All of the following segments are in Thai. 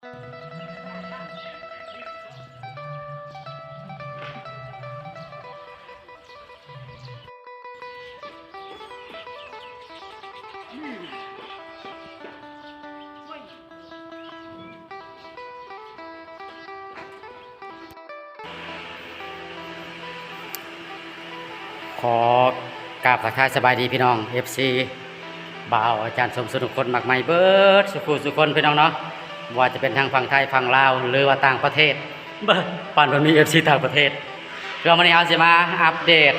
ขอกราบทักทายสบายดีพี่น้อง FC บ่าวอาจารย์สมสนุกคนมักไม่เบิดสุคนพี่น้องเนาะว่าจะเป็นทางฝั่งไทยฝั่งลาวหรือว่าต่างประเทศเบิดป่านวันมี FC ต่างประเทศเพื่อวันนี้เอาสิมาอัปเดต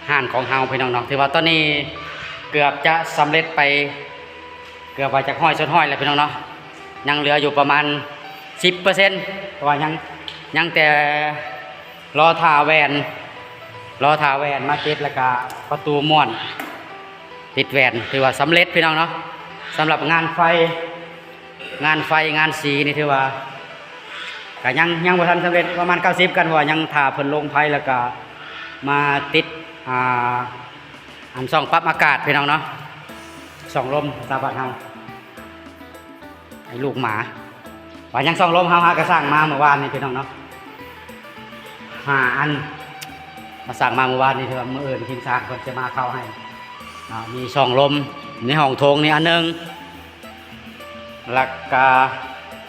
ห้านของเฮาพี่น้องเนาะถือว่าตอนนี้เกือบจะสำเร็จไปเกือบว่าจะห้อยชนห้อยแล้วพี่น้องเนาะยังเหลืออยู่ประมาณ 10% เพราะว่ายังแต่รอทาแวนมาติดแล้วก็ประตูม่วนติดแวนถือว่าสำเร็จพี่น้องเนาะสำหรับงานไฟงานสีนี่ถือว่าก็ยังบ่ทันสำเร็จประมาณ90กันว่ายังทาเพิ่นลงไฟแล้วก็มาติดอันส่องปรับอากาศพี่น้องเนาะส่องลมตาบ้านเฮาไอ้ลูกหมาว่ายังส่องลมเฮาก็สร้างมาเมื่อวานนี่พี่น้องเนาะ5 อันมาสั่งมาเมื่อวานนี้เถอะมื่ออื่นทีมสร้างคนจะมาเข้าให้มีช่องลมในห้องโถงนี่อันนึงแล้วก็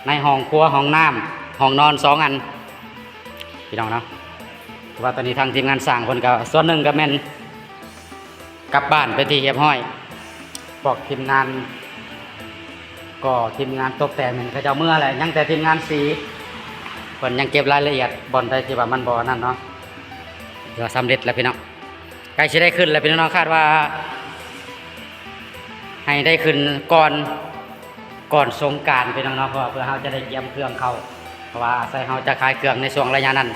ในห้องครัวห้องน้ำห้องนอน2 อันพี่น้องเนาะว่าตอนนี้ทางทีมงานสร้างคนก็ส่วนหนึ่งก็แม่นกลับบ้านไปที่เรียบร้อยบอกทีมงานตกแต่งเขาจะเมื่ออะไรยังแต่ทีมงานสีคนยังเก็บรายละเอียดบอลได้ที่ว่ามันบอนั่นเนาะเดี๋ยวสำเร็จแล้วพี่น้องใกล้จะได้ขึ้นแล้วพี่น้องคาดว่าให้ได้ขึ้นก่อนสงกรานต์พี่น้องเนาะเพื่อเขาจะได้เตรียมเครื่องเข้าเพราะว่าใส่เขาจะขายเครื่องในช่วงระยะนั้น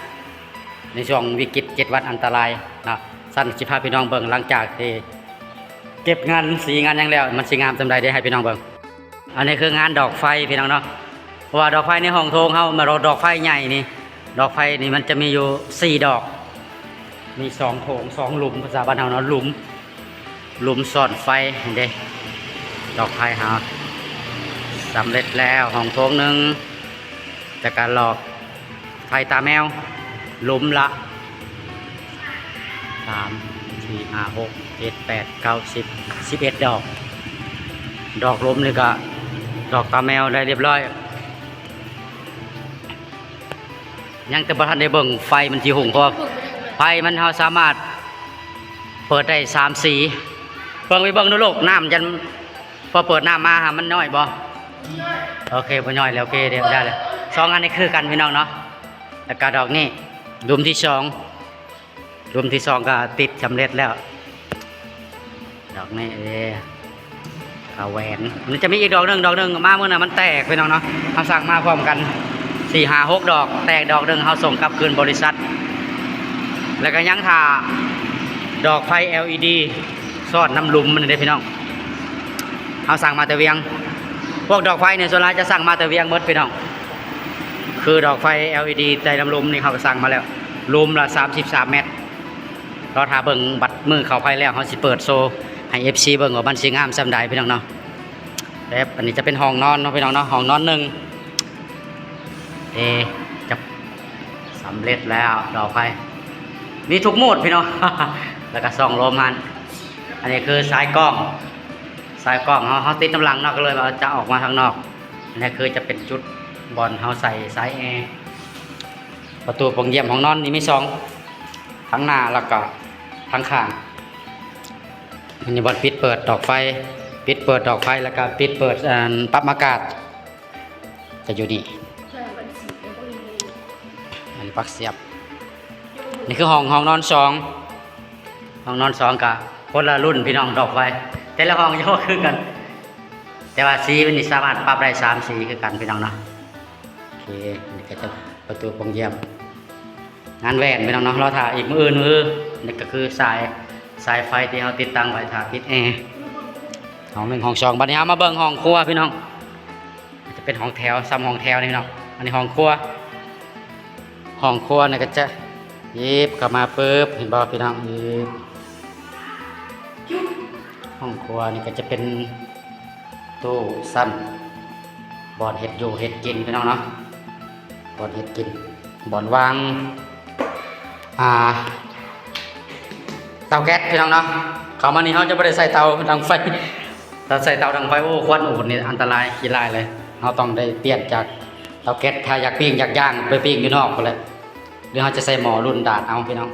ในช่วงวิกฤต7 วันอันตรายนะสั้นสิพาพี่น้องเบิ่งหลังจากที่เก็บงานสีงานยังแล้วมันสีงามสำใดได้ให้พี่น้องเบิ่งอันนี้คืองานดอกไฟพี่น้องเนาะเพราะว่าดอกไฟในห้องโถงเขามาดอกไฟใหญ่นี่ดอกไฟนี่มันจะมีอยู่4 ดอกมี2 โถง 2 หลุมภาษาบ้านเราเนาะหลุมซ่อนไฟเด้ดอกไฟหาสำเร็จแล้วห้องโถง1จากการหลอกไฟตาแมวหลุมละ3 4 5 6 7 8 9 10 11 ดอกหลุมนี่ก็ดอกตาแมวได้เรียบร้อยยังแต่ประธานได้เบิ่งไฟมันจีหุ่งเพราะไฟมันเราสามารถเปิดได้3 สีเบิ่งดูลูกน้ำจันพอเปิดน้ำมามันน้อยบ่โอเคบ่น้อยแล้วโอเคเดี๋ยวได้เลย2 อันนี้คือกันพี่น้องเนาะแล้วก็ดอกนี้หลุมที่2ก็ติดสำเร็จแล้วดอกนี้แหวนมันจะมีอีกดอกหนึ่งมาเมื่อน่ะมันแตกพี่น้องเนาะเราสั่งมาพร้อมกัน4 5 6 ดอกแตกดอกหนึ่งเขาส่งกลับคืนบริษัทแล้วก็ยังทาดอกไฟ LED ซ่อนน้ำลุมมันได้พี่น้องเขาสั่งมาแต่เวียงพวกดอกไฟเนี่ยส่วนใหญ่จะสั่งมาแต่เวียงหมดพี่น้องคือดอกไฟ LED ใจน้ำลุมนี่เขาก็สั่งมาแล้วลุมละ33 เมตรเราทาเบิ่งบัดมือเขาไฟแล้วเขาสิเปิดโซให้ FC เบิ่งว่ามันสิงามสำใดพี่น้องเนาะแล้วอันนี้จะเป็นห้องนอนเนาะพี่น้องเนาะห้องนอน1จะสำเร็จแล้วดอกไฟมีทุกโหมดพี่น้อง แล้วก็ส่องลมมันอันนี้คือสายกล้องเขาติดกำลังนอกก็เลยจะออกมาทางนอกอันนี้คือจะเป็นจุดบอลเขาใส่สายแอร์ประตูโปร่งเยี่ยมของนอนนี่มี2ทั้งหน้าแล้วก็ทั้งข้างอันนี้บอลปิดเปิดดอกไฟแล้วก็ปิดเปิดปรับอากาศจะอยู่นี่อันนี้ปลั๊กเสียบนี่คือห้องนอน2กับคนละรุ่นพี่น้องดอกไฟแต่ละห้องย่อคือกันแต่ว่าสีมันสามารถปรับได้3 สีคือกันพี่น้องเนาะโอเคนี่ก็จะประตูโปร่งเยี่ยมงานแหวนพี่น้องเนาะเราถ่ายอีกมือนี่ก็คือสายไฟที่เราติดตั้งไว้ถ่ายติดแอร์ห้อง1ห้อง2บัดนี้เอามาเบิ่งห้องครัวพี่น้องจะเป็นห้องแถวซ้ำห้องแถวนี่พี่น้องอันนี้ห้องครัวนี่ก็จะยิบกลับมาปุ๊บเห็นบ่พี่น้องยิบห้องครัวนี่ก็จะเป็นตู้ซ้ บอนเห็ดอยู่เห็ดกินพี่น้องเนาะบอนเห็ดกินบอนวางเตาแก๊สพี่น้องเนาะเขามานี่เขาจะไม่ได้ใส่เตาดังไฟถ้าใส่เตาดังไฟโอ้ควันอูดนี่อันตรายขี้ลายเลยเราต้องได้เปลี่ยนจากเตาแก๊สถ้าอยากปิ้งอยากย่างไปปิ้งอยู่นอกก็เลยหรือเขาจะใส่หม้อรุ่นดาดเอาพี่น้อง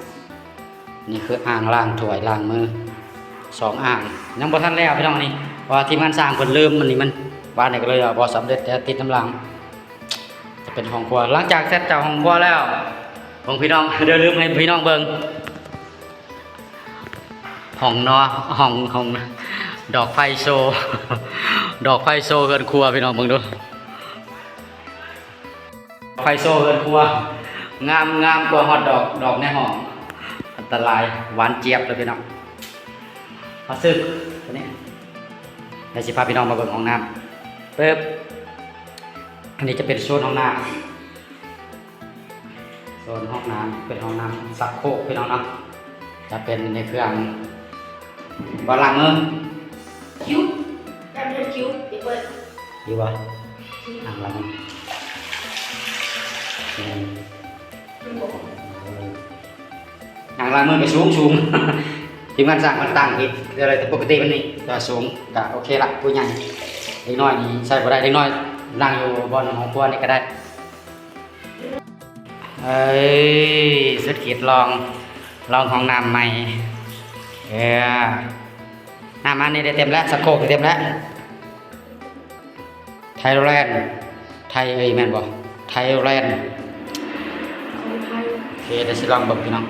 นี่คืออ่างล้างถ้วยล้างมือ2 อ่างยังบ่ทันแล้วพี่น้องนี่ว่าทีมงานสร้างเพิ่นลืมมันนี่มันบ้านนี่ก็เลยบ่สำเร็จแต่ติดน้ำลังจะเป็นห้องครัวหลังจากเสร็จจากห้องครัวแล้วของพี่น้องเดี๋ยวลืมให้พี่น้องเบิ่งห้องห้องดอกไฟโซ ดอกไฟโซเกินครัวพี่น้องเบิ่งดูไฟโซเกินครัวงามกว่าฮอตดอกในห้องอันตรายหวานเจี๊ยบเลยพี่น้องมาซื้อตัวนี้ในสิพาพี่น้องมาเบิ่งห้องน้ำปึ๊บอันนี้จะเป็นโซนห้องน้ำโซนห้องน้ำเป็นห้องน้ำสักโครกพี่น้องเนาะจะเป็นในเครื่องบอลล้างมือคิ้วการเป็นคิ้วเดี๋ยวเปิดดีวะล้างมือล้างมือไปสูง ทีมงานสร้างมันตั้งผิดอะไรแต่ปกติมันนี่ก็สูงก็โอเคละผู้ใหญ่เล็กน้อยนี่ใช่บ่ได้เล็กน้อยนั่งอยู่บนห้องครัวนี่ก็ได้สุดขีดลองห้องน้ำใหม่น้ำมันนี่ได้เต็มแล้วสะโคกเต็มแล้วไทยแลนด์ไทยแม่นบ่ไทยแลนด์โอเคเดี๋ยวสิลองเบิ่งพี่น้อง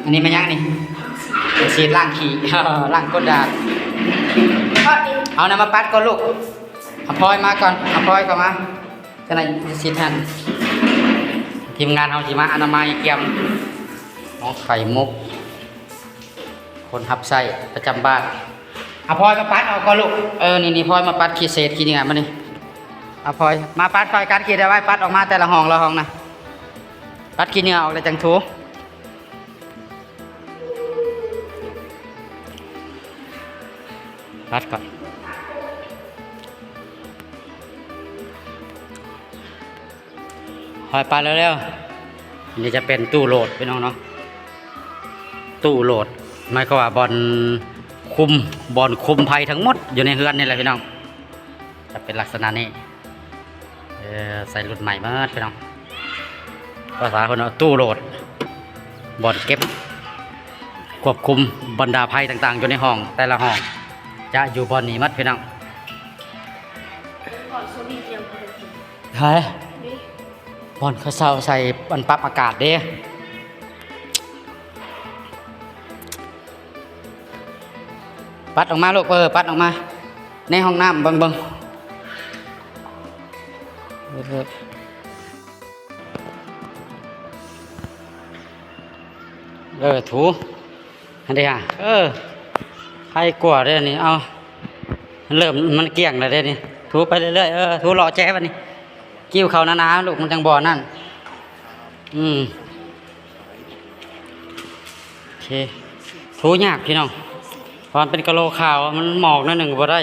อันนี้มันยังนี่สีล่างขี่ ล่างก้นดาบเอาน้ำมาปัดก่อนลูกเอาพลอยมาก่อนเอาพลอยเข้ามาจะไหนสีแทนทีมงานเอาสีมาอนามัยเกี่ยมน้องไข่มุกคนหับไส้ประจำบ้านเอาพลอยมาปัดเอาก่อนลูกนี่พลอยมาปัดขีดเศษขีดยังไงมานี่เอาพลอยมาปัดพลอยการขีดเอาไว้ปัดออกมาแต่ละห้องนะปัดขีดเนื้อออกเลยจังทูรัดก่อนหอยปลาเร็วๆนี่จะเป็นตู้โหลดพี่น้องเนาะตู้โหลดไม่ก็ว่าบอลคุมภัยทั้งหมดอยู่ในเฮือนนี่แหละพี่น้องจะเป็นลักษณะนี้ใส่รุ่นใหม่มากพี่น้องภาษาคนเอาตู้โหลดบอลเก็บควบคุมบรรดาภัยต่างๆอยู่ในห้องแต่ละห้องจะอยู่บอนนี้มัดพี่น้องใช่บอนเขาใส่บอนปรับอากาศเด้ปัดออกมาลูกปัดออกมาในห้องน้ำเบิ่งถูอันเดียวใครกลัวเด้นี่เอาเริ่มมันเกี่ยงแล้วเด้นี่ถูไปเรื่อยๆถูรอแจ๊วันนี้กิ้วเขาหนาๆลูกมันจังบ่อนั่นโอเคถูยากพี่น้องเพราะมันเป็นกะโหลขาวมันหมอกนั่นหนึ่งบ่ได้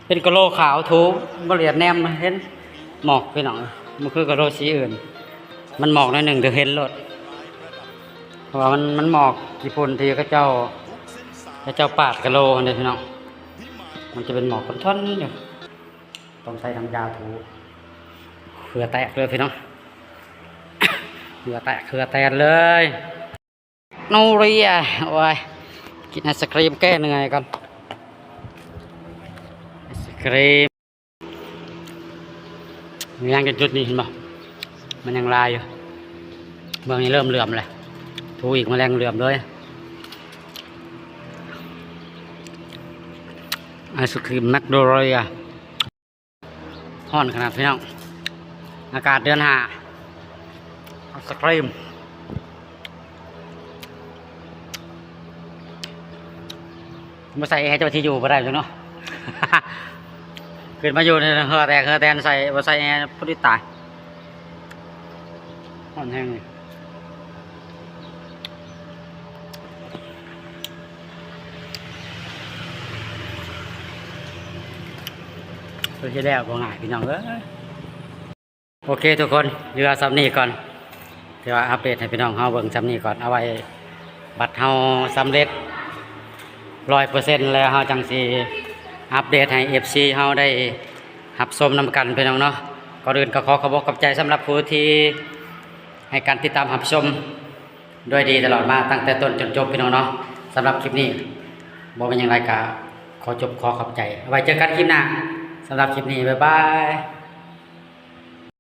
เป็นกะโหลขาวถูบ่เหลียดแนมเห็นหมอกพี่น้องมันคือกะโหลสีอื่นมันหมอกนั่นหนึ่งเดี๋ยวเห็นรถเพราะว่ามันหมอกกี่ปุ่นทีก็เจ้าปาดกะโหลเด้พี่น้องมันจะเป็นหมอกท่อนๆอยู่ต้องใช้ทำยาถูเขื่อแตกเลยพี่น้อง เขื่อแตกเลยนูเรียโอ้ยกินไอศครีมแก้เหนื่อยก่อนไอศครีมยังจะจุดนี้เห็นป่ะมันยังลายอยู่เบื้องนี้เริ่มเหลื่อมเลยถูอีกมาแรงเหลื่อมเลยไอศครีมแมคโดนัลด์ห้อนขนาดพี่น้องอากาศเดือน5ไอศครีมมาใส่แอร์จะที่อยู่บ่ได้จังเนาะ ขึ้นมาอยู่ในเฮือแตนใส่มาใส่แอร์พุทธิตาย ห่อนแห้งเลยเพื่อที่แล้วบ่ง่ายพี่น้องเอ้ยโอเคทุกคนเรือซ้ำนี้ก่อนเดี๋ยวอัปเดตให้พี่น้องเฮาเบิ่งซ้ำนี้ก่อนเอาไว้บัตรเฮาสำเร็จ 100% แล้วเฮาจังสิอัปเดตให้ FC เฮาได้รับชมนำกันพี่น้องเนาะก่อนอื่นก็ขอขอบคุณขอบใจสำหรับผู้ที่ให้การติดตามรับชมด้วยดีตลอดมาตั้งแต่ต้นจนจบพี่น้องเนาะสำหรับคลิปนี้บ่เป็นอย่างไรก็ขอจบขอขอบใจเอาไว้เจอกันคลิปหน้าสำหรับคลิปนี้บ๊ายบาย